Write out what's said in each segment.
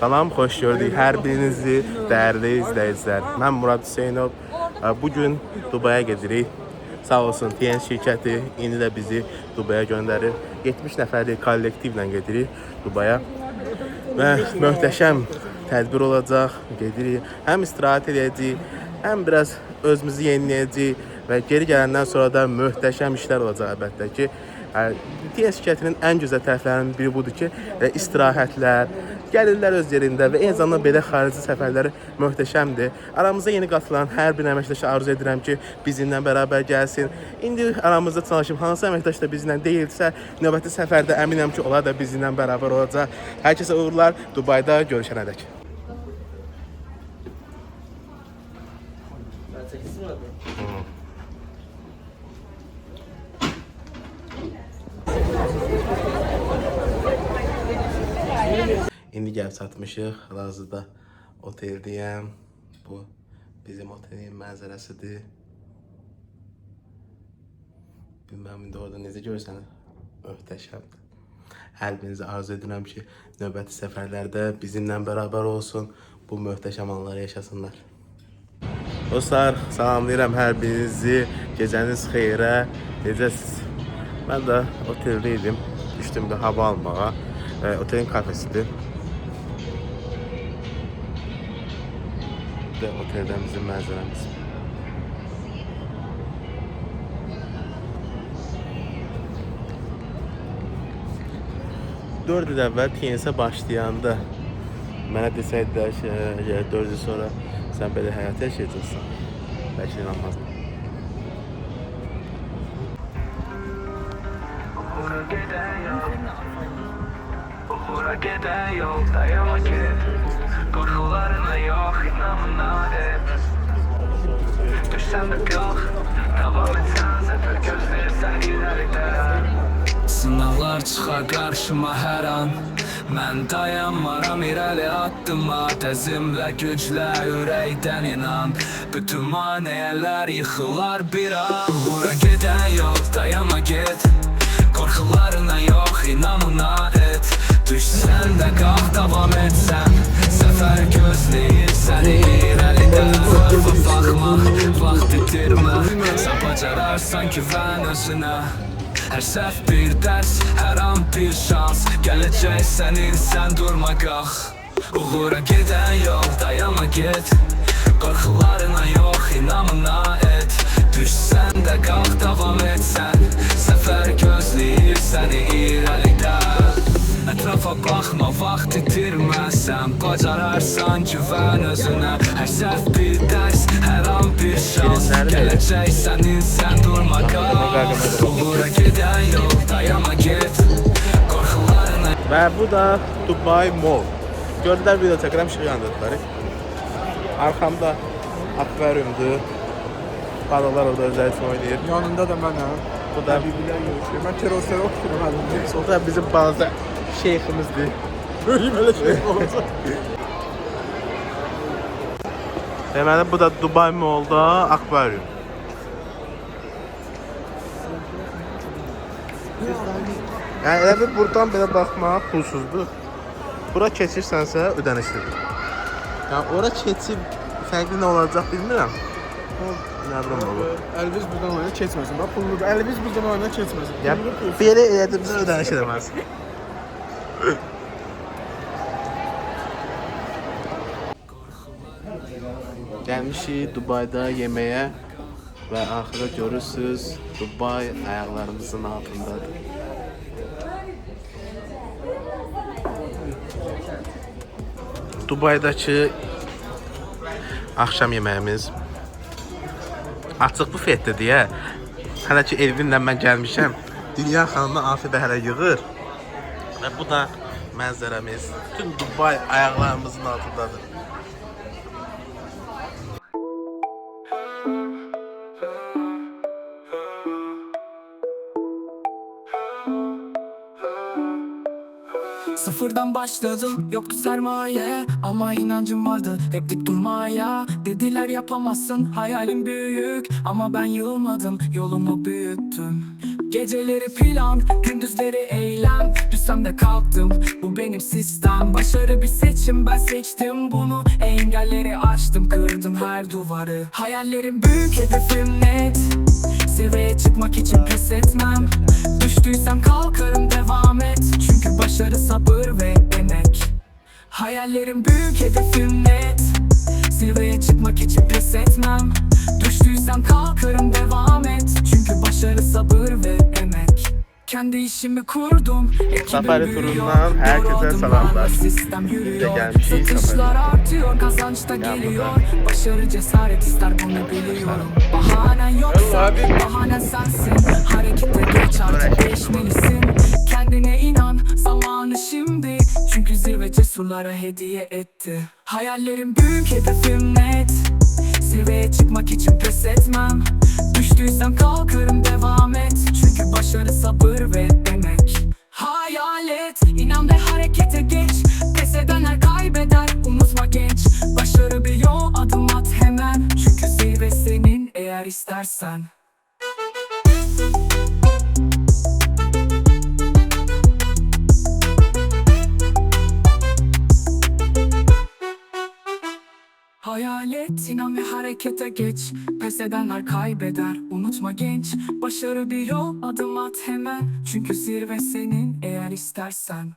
Salam, xoş gördük hər birinizi, dəyərli izləyicilər. Mən Murad Hüseynov. Bugün Dubaya gedirik. Sağ olsun TN şirkəti indi də bizi Dubaya göndərir. 70 nəfərlik kollektivlə gedirik Dubaya. Və möhtəşəm tədbir olacaq. Gedirik. Həm istirahət edəcəyik, həm biraz özümüzü yeniləyəcəyik və geri gələndən sonra da möhtəşəm işlər olacaq əlbəttə ki. TN şirkətinin ən gözəl tərəflərinin biri budur ki, istirahətlər, gəlirlər öz yerində və eyni zamanda belə xarici səfərləri möhtəşəmdir. Aramızda yeni qatılan hər bir əməkdaşa arzu edirəm ki, bizimlə bərabər gəlsin. İndi aramızda çalışıb hansı əməkdaş da bizimlə deyilsə, növbəti səfərdə əminəm ki, onlar da bizimlə bərabər olacaq. Hər kəsə uğurlar, Dubayda görüşənədək. İndi gəlib çatmışıq. Hal-hazırda oteldəyəm. Bu bizim otelin mənzərəsidir. Bilməm indi orada necə görsənir. Möhtəşəmdir. Hər birinizə arzu edirəm ki, növbəti səfərlərdə bizimlə bərabər olsun. Bu möhtəşəm anları yaşasınlar. Dostlar, salamlayıram hər birinizi. Gecəniz xeyrə. Necəsiz? Mən də oteldəydim. Düşdüm bir hava almağa. Otelin kafesidir. Oteldən bizim mənzərəmiz. Dörd il əvvəl TNS başlayanda mənə desəydilər ki, 4 il sonra sən belə həyat yaşayacaqsan, bəlkə inanmazdım. Uğura gedən yolda yola gir. Qorxularına yox, inamına et. Düşsən də qalx, davam etsən zəfər gözləyirsən irəlidə. Sınavlar çıxar qarşıma hər an. Mən dayanmaram irəli addıma. Təzimlə, güclə, ürəkdən inan. Bütün maniyələr yıxılar bir an. Uğura gedən yolda yana get. Qorxularına yox, inamına et. Düşsən də qalx, davam etsən. Səfər gözləyirsən irəlidə. Vurfa baxmaq, vaxt itirmə. Sən bacararsan güvən özünə. Hər səhv bir dərs, hər an bir şans. Gələcək sənin, sən durma qalx. Uğura gedən yolda yana get. Qorxularına yox, inamına et. Düşsən də qalx, davam etsən. Səfər gözləyir səni irəlidə. Ətrafa baxma, vaxt itirmə. Sən bacararsan güvən özünə. Hər səhv bir dərs, hər an bir şans. Gələcək sənin, sən durma qalx. Uğura gedən yolda yana get. Qorxularına. Və bu da Dubai Mall. Gördülər video çəkirəm, işıq yandırdılar. Arxamda akvaryumdur. Balıqlar orada özləri üçün oynayır. Yanında da mənəm. Bu da Mən terosları oxuyuram. o da bizim balaca şeyximizdir. Böyük belə şey olacaq. Deməli bu da Dubai Mall'da akvaryum. Yəni elə bir buradan belə baxmaq pulsuzdur. Bura keçirsənsə ödənişlidir. Yəni ora keçib fərqli nə olacaq bilmirəm. Nə bilim olur. Əlviz buradan oyuna keçməsin. Bax pulludur. Əlviz buradan oyuna keçməsin. Yəni belə elədimsə ödəniş edəməzsin. Gəlmişik Dubayda yeməyə və axırda görürsünüz Dubay ayaqlarımızın altındadır. Dubaydakı axşam yeməyimiz açıq bufetdir deyə hələ ki Elvinlə mən gəlmişəm. Dünya xanımı Afidə hələ yığır. Və bu da mənzərəmiz. Bütün Dubay ayaqlarımızın altındadır. Sıfırdan başladım, yoktu sermaye. Ama inancım vardı, hep dik durmaya. Dediler yapamazsın, hayalin büyük. Ama ben yılmadım, yolumu büyüttüm. Geceleri plan, gündüzleri eylem. Düşsem de kalktım, bu benim sistem. Başarı bir seçim, ben seçtim bunu. Engelleri aştım, kırdım her duvarı. Hayallerim büyük, hedefim net. Zirveye çıkmak için pes etmem. Düştüysem kalkarım, devam et. Çünkü başarı sabır ve emek. Hayallerim büyük, hedefim net. Zirveye çıkmak için pes etmem. Düştüysem kalkarım, devam et. Çünkü başarı sabır ve emek. Kendi işimi kurdum. Safari turundan herkese selamlar. Sistem Biz de yürüyor. gelmişiz Satışlar Safari. artıyor, kazanç da geliyor. Başarı cesaret ister, bunu biliyorum. Bahanen yoksa bahanen sensin. Harekete geç, artık değişmelisin. Kendine inan, zamanı şimdi. Çünkü zirve cesurlara hediye etti. Hayallerim büyük, hedefim net. Zirveye çıkmak için pes etmem. Düştüysem kalkarım, devam et. Çünkü başarı sabır ve emek. Hayal et, inan ve harekete geç. Pes edenler kaybeder, unutma genç. Başarı bir yol, adım at hemen. Çünkü zirve senin eğer istersen. Hayal et, inan ve harekete geç. Pes edenler kaybeder, unutma genç. Başarı bir yol, adım at hemen. Çünkü zirve senin eğer istersen.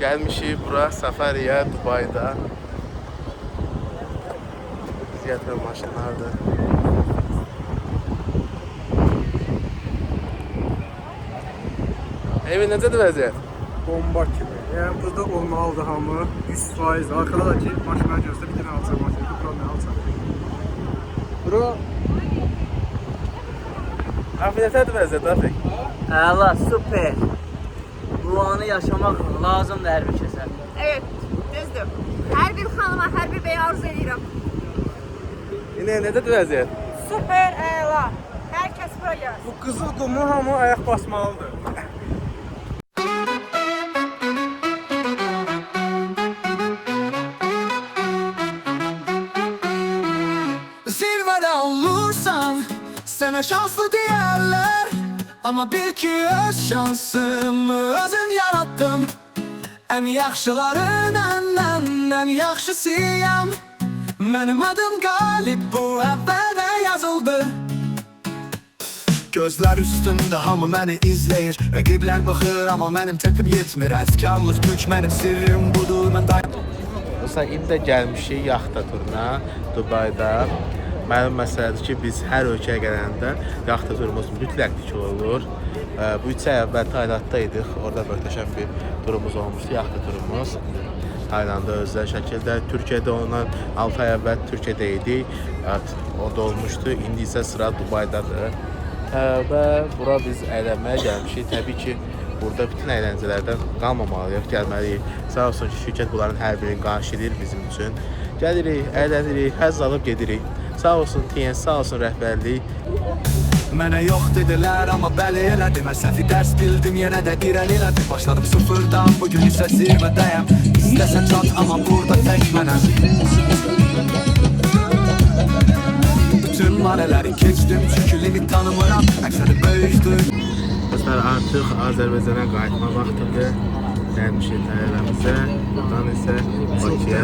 Gelmişik bura Safari'ye Dubay'da. Ziyarət maşınlardır. Evi necədir vəziyyət? Bomba kimi. Yəni burada olmalıdır hamı 100%. Arkada da ki maşına gözlə bir dənə alacaq maşını. Bura nə alacaq? Bura Afi necədir vəziyyət Afik? Əla, super. Bu anı yaşamaq lazımdır hər bir kəsə. Evet, düzdür. Hər bir xanıma, hər bir bəyə arzu edirəm. İndi necədir vəziyyət? Super, əla. Hər kəs bura gəlsin. bu qızıl qumu hamı ayaq basmalıdır. Zirvede olursan sana şanslı diyorlar. Ama bil ki öz şansımı özüm yarattım. En yaxşıların en yaxşısıyam. Benim adım Galip, bu evvelde yazıldı. Gözler üstünde hamı beni izleyir. Rakibler bakır ama benim tepim yetmir. Efkarlık güç benim sirrim budur. Ben Məsələn, indi də gəlmişik yaxta turuna Dubayda. Məlum məsələdir ki, biz hər ölkəyə gələndə yaxta turumuz mütləq olur. Bu 3 ay əvvəl Taylandda idik. Orada möhtəşəm bir turumuz olmuşdu, yaxta turumuz. Taylanda özəl şəkildə. Türkiyədə ondan 6 ay əvvəl Türkiyədə idik. Orada olmuşdu. İndi isə sıra Dubaydadır. Və bura biz əylənməyə gəlmişik. Təbii ki, burada bütün əyləncələrdən qalmamalıyıq, gəlməliyik. Sağ olsun ki, şirkət bunların hər birini qarşılayır bizim üçün. Gəlirik, əylənirik, həzz alıb gedirik. Sağ olsun TN, sağ olsun rəhbərlik. Mənə yox dedilər amma bəli elədim. Mən səhvi dərs bildim, yenə də irəli elədim. Başladım sıfırdan, bugün isə zirvədəyəm. İstəsən çat amma burada tək mənəm. Bütün marələri keçdim çünki limit tanımıram. Əksəri böyükdür. Dostlar, artıq Azərbaycana qayıtma vaxtıdır. Gəlmişik təyyarəmizə. Buradan isə Bakıya.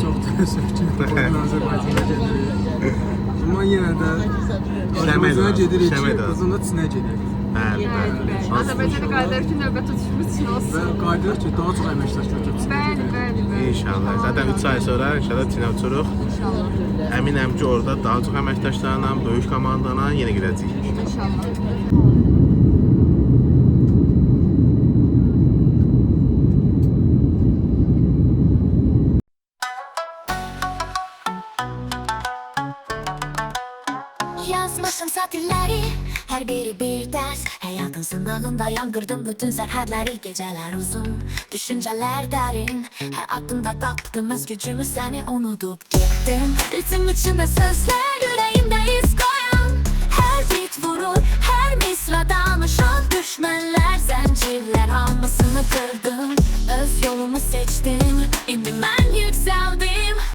Çox təəssüf ki, buradan Azərbaycana gedirik. Amma yenə də Azərbaycana gedirik ki, qızında Çinə gedirik. Bəli, bəli. Azərbaycana qayıdar ki, növbət tutuşumuz Çin Və olsun. qayıdırıq ki, daha çox əməkdaşlar götürsün. Bəli, bəli, bəli. İnşallah. Zaten 3 ay sonra inşallah Çinə uçuruq. İnşallah. Əminəm ki, orada daha çox əməkdaşlarla, böyük komandana yenə gedəcəyik. İnşallah. Yazmışım satirleri, her biri bir ders. Hayatın sınavında yangırdım bütün serhatları. Geceler uzun, düşünceler derin. Her aklımda taptığımız gücümü seni unutup gittim. Ritim içinde sözler yüreğimde iz koyan. Her beat vurur, her misra danışan. Düşmanlar zincirler almasını kırdım. Öz yolumu seçtim, indi ben yükseldim.